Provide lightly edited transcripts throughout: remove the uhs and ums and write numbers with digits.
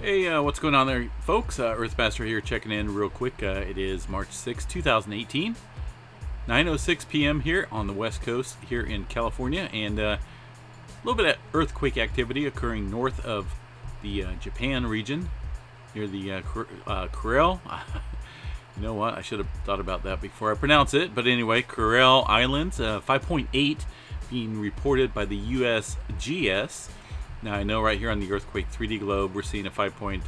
Hey, what's going on there, folks? Earthmaster here checking in real quick. It is March 6, 2018, 9:06 p.m. here on the West Coast here in California, and a little bit of earthquake activity occurring north of the Japan region near the Kuril. You know what? I should have thought about that before I pronounce it. But anyway, Kuril Islands, 5.8 being reported by the USGS. Now I know right here on the earthquake 3D globe we're seeing a 5.0.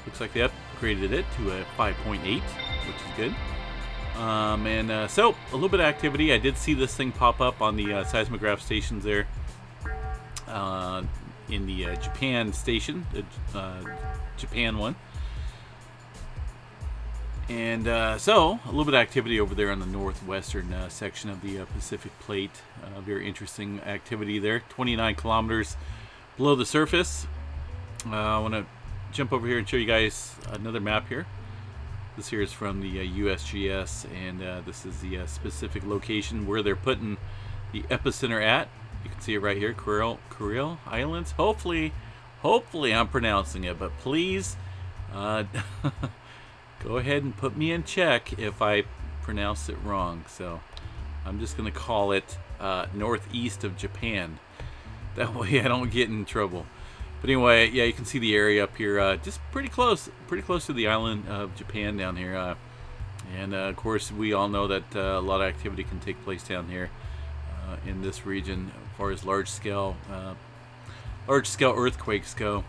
Looks like they upgraded it to a 5.8, which is good. So a little bit of activity. I did see this thing pop up on the seismograph stations there in the Japan station, the Japan one. And so, a little bit of activity over there on the northwestern section of the Pacific Plate. Very interesting activity there. 29 kilometers below the surface. I want to jump over here and show you guys another map here. This here is from the USGS, and this is the specific location where they're putting the epicenter at. You can see it right here, Kuril Islands. Hopefully I'm pronouncing it, but please... go ahead and put me in check if I pronounce it wrong. So I'm just going to call it northeast of Japan. That way I don't get in trouble. But anyway, yeah, you can see the area up here, just pretty close to the island of Japan down here. And of course, we all know that a lot of activity can take place down here in this region as far as large scale earthquakes go.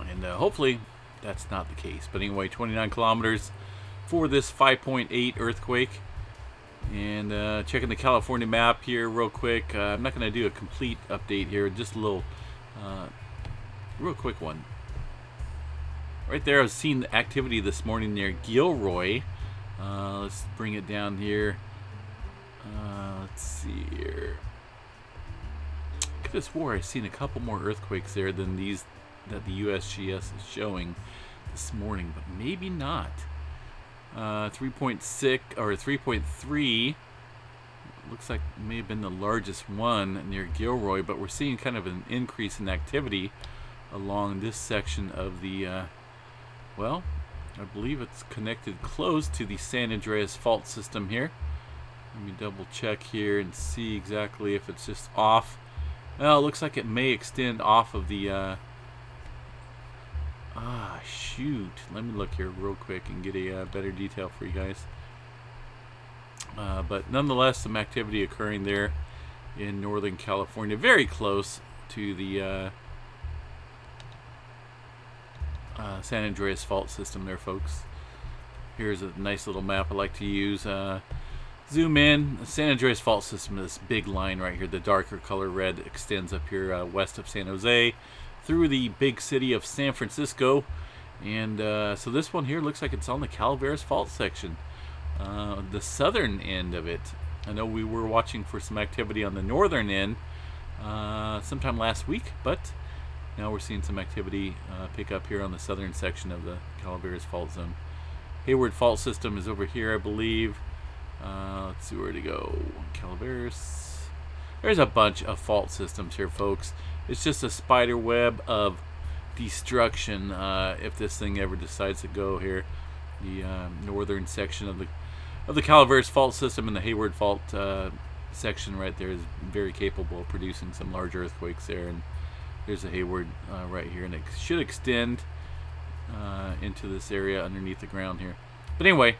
And hopefully that's not the case. But anyway, 29 kilometers for this 5.8 earthquake. And checking the California map here real quick. I'm not going to do a complete update here, just a little real quick one. Right there, I was seeing the activity this morning near Gilroy. Let's bring it down here. Let's see here. I could have swore I've seen a couple more earthquakes there than these that the USGS is showing this morning, but maybe not. 3.6 or 3.3 looks like may have been the largest one near Gilroy, but we're seeing kind of an increase in activity along this section of the well, I believe it's connected close to the San Andreas Fault system here. Let me double check here and see exactly if it's just off. Well, it looks like it may extend off of the shoot. Let me look here real quick and get a better detail for you guys. But nonetheless, some activity occurring there in Northern California, very close to the San Andreas Fault system there, folks. Here's a nice little map I like to use. Zoom in. The San Andreas Fault system, this big line right here, the darker color red, extends up here west of San Jose through the big city of San Francisco. And so this one here looks like it's on the Calaveras Fault section, the southern end of it. I know we were watching for some activity on the northern end sometime last week, but now we're seeing some activity pick up here on the southern section of the Calaveras Fault zone. Hayward Fault system is over here, I believe. Let's see where to go. Calaveras. There's a bunch of fault systems here, folks. It's just a spider web of destruction if this thing ever decides to go here. The northern section of the Calaveras Fault system and the Hayward Fault section right there is very capable of producing some large earthquakes there. And there's a Hayward right here, and it should extend into this area underneath the ground here. But anyway,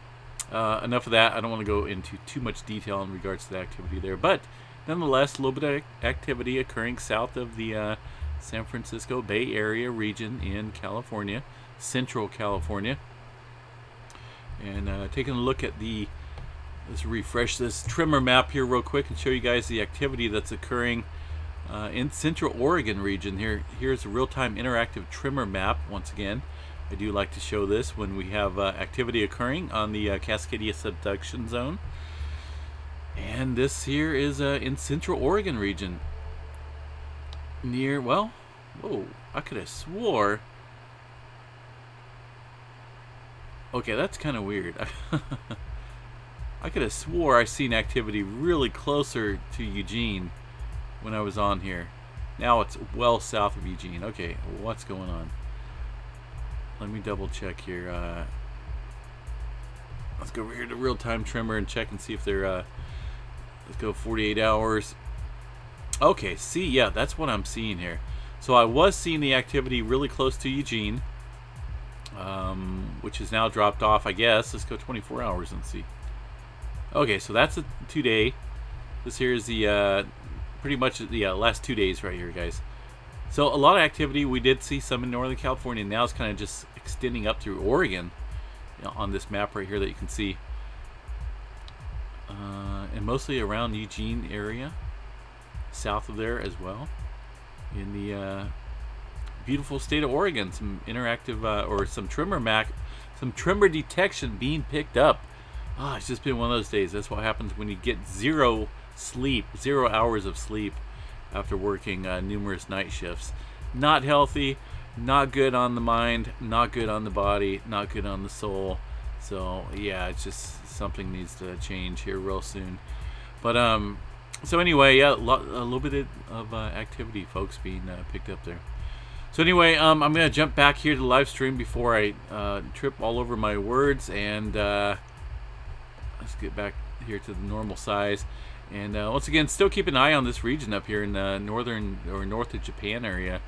enough of that. I don't want to go into too much detail in regards to the activity there, but nonetheless, a little bit of activity occurring south of the San Francisco Bay Area region in California, Central California. And taking a look at let's refresh this trimmer map here real quick and show you guys the activity that's occurring in Central Oregon region. Here's a real-time interactive trimmer map. Once again, I do like to show this when we have activity occurring on the Cascadia subduction zone. And this here is in Central Oregon region. Near, well, whoa, I could have swore. Okay, that's kind of weird. I could have swore I seen activity really closer to Eugene when I was on here. Now it's well south of Eugene. Okay, what's going on? Let me double check here. Let's go over here to real-time trimmer and check and see if they're, let's go 48 hours. Okay, see, yeah, that's what I'm seeing here. So I was seeing the activity really close to Eugene, which is now dropped off, I guess. Let's go 24 hours and see. Okay, so that's a 2-day. This here is the, pretty much the last 2 days right here, guys. So a lot of activity. We did see some in Northern California. Now it's kind of just extending up through Oregon, on this map right here that you can see, and mostly around Eugene area, south of there as well, in the beautiful state of Oregon. Some interactive or some trimmer detection being picked up. It's just been one of those days. That's what happens when you get 0 sleep, 0 hours of sleep after working numerous night shifts. Not healthy. Not good on the mind, not good on the body, not good on the soul. So yeah, it's just something needs to change here real soon. But so anyway, yeah, a little bit of activity, folks, being picked up there. So anyway, I'm gonna jump back here to the live stream before I trip all over my words, and let's get back here to the normal size. And once again, still keep an eye on this region up here in the northern or north of Japan area.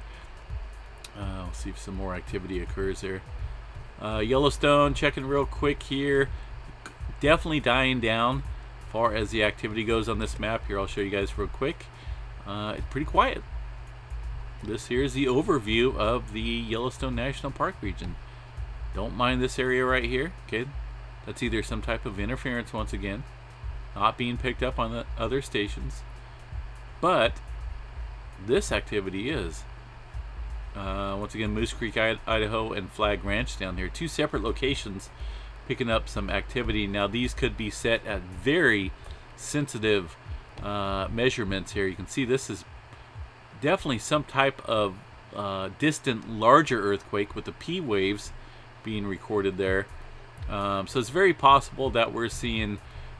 We'll see if some more activity occurs there. Yellowstone, checking real quick here. Definitely dying down as far as the activity goes on this map here. I'll show you guys real quick. It's pretty quiet. This here is the overview of the Yellowstone National Park region. Don't mind this area right here. Okay, that's either some type of interference once again, not being picked up on the other stations, but this activity is. Once again, Moose Creek, Idaho, and Flag Ranch down here. 2 separate locations picking up some activity. Now, these could be set at very sensitive measurements here. You can see this is definitely some type of distant, larger earthquake with the P waves being recorded there. So it's very possible that we're seeing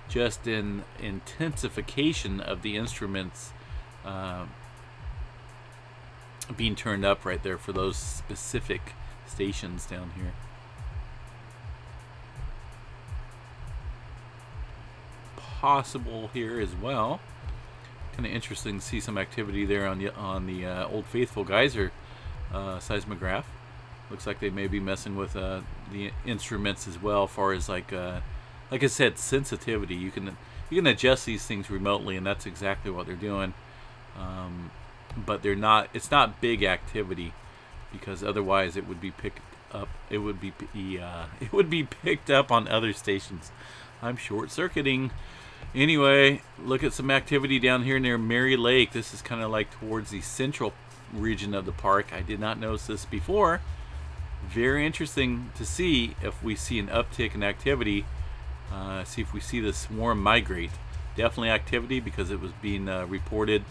just an intensification of the instruments being turned up right there for those specific stations down here. Possible here as well. Kind of interesting to see some activity there on the Old Faithful geyser seismograph. Looks like they may be messing with the instruments as well, as far as like I said, sensitivity. You can adjust these things remotely, and that's exactly what they're doing. But they're not. It's not big activity, because otherwise it would be picked up. It would be picked up on other stations. I'm short-circuiting. Anyway, look at some activity down here near Mary Lake. This is kind of like towards the central region of the park. I did not notice this before. Very interesting to see if we see an uptick in activity. See if we see the swarm migrate. Definitely activity, because it was being reported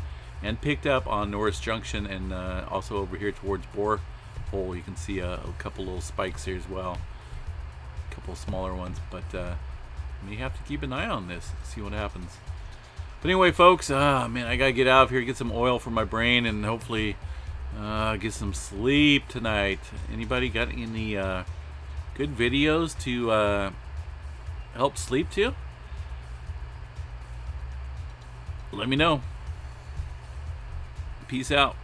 and picked up on Norris Junction, and also over here towards Boar Hole. You can see a couple little spikes here as well. A couple smaller ones, but may have to keep an eye on this, see what happens. But anyway, folks, man, I gotta get out of here, get some oil for my brain, and hopefully get some sleep tonight. Anybody got any good videos to help sleep to? Let me know. Peace out.